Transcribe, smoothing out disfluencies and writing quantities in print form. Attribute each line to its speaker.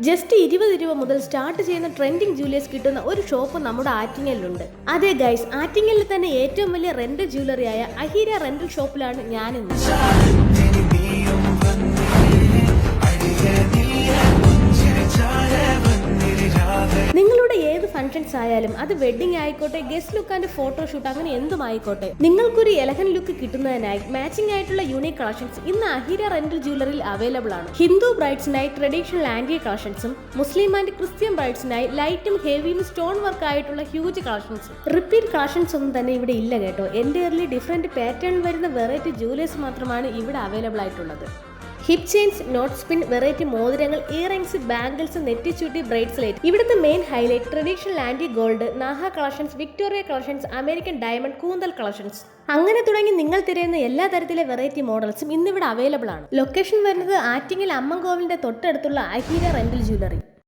Speaker 1: Just 20 രൂപ മുതൽ start ചെയ്യുന്ന ട്രെൻഡിങ് ജ്വല്ലേഴ്സ് കിട്ടുന്ന ഒരു ഷോപ്പ് നമ്മുടെ ആറ്റിങ്ങലിലുണ്ട്. അതെ ഗൈസ്, ആറ്റിങ്ങലിൽ തന്നെ ഏറ്റവും വലിയ റെന്റൽ ജ്വല്ലറിയായ അഹീര റെന്റൽ ഷോപ്പിലാണ് ഞാനിന്ന്. നിങ്ങളുടെ ഏത് ഫംഗ്ഷൻസ് ആയാലും, അത് വെഡിങ് ആയിക്കോട്ടെ, ഗസ്റ്റ് ലുക്ക് ആൻഡ് ഫോട്ടോഷൂട്ട്, അങ്ങനെ എന്തും ആയിക്കോട്ടെ, നിങ്ങൾക്കൊരു എലഗന്റ് ലുക്ക് കിട്ടുന്നതിനായി മാച്ചിങ് ആയിട്ടുള്ള യൂണിക് കളക്ഷൻസ് ഇന്ന് അഹീര റെന്റൽ ജ്വല്ലറിയിൽ അവൈലബിൾ ആണ്. ഹിന്ദു ബ്രൈഡ്സിനായി ട്രഡീഷണൽ ആന്റി കളക്ഷൻസും മുസ്ലിം ആൻഡ് ക്രിസ്ത്യൻ ബ്രൈഡ്സിനായി ലൈറ്റും ഹെവിയും സ്റ്റോൺ വർക്ക് ആയിട്ടുള്ള ഹ്യൂജ് കളക്ഷൻസും. റിപ്പീറ്റ് കളക്ഷൻസ് ഒന്നും തന്നെ ഇവിടെ ഇല്ല കേട്ടോ. എൻ്റയർലി ഡിഫറെന്റ് പാറ്റേൺ വരുന്ന വെറൈറ്റി ജ്വല്ലേഴ്സ് മാത്രമാണ് ഇവിടെ അവൈലബിൾ ആയിട്ടുള്ളത്. ഹിപ്പ് ചെയിൻസ്, നോട്ട് സ്പിൻ, വെറൈറ്റി മോതിരങ്ങൾ, ഇയറിംഗ്സ്, ബാംഗിൾസ്, നെറ്റിച്ചൂട്ടി, ബ്രേസ്ലെറ്റ്. ഇവിടുത്തെ മെയിൻ ഹൈലൈറ്റ് ട്രഡീഷണൽ ആന്റി ഗോൾഡ്, നാഹ collections, Victoria collections, American diamond, കൂന്തൽ കളക്ഷൻസ്, അങ്ങനെ തുടങ്ങി നിങ്ങൾ തിരയുന്ന എല്ലാ തരത്തിലെ വെറൈറ്റി മോഡൽസും ഇന്നിവിടെ അവൈലബിൾ ആണ്. ലൊക്കേഷൻ വരുന്നത് ആറ്റിങ്ങൽ അമ്മൻകോവിലിന്റെ തൊട്ടടുത്തുള്ള അഹീര റെന്റൽ ജ്വല്ലറി.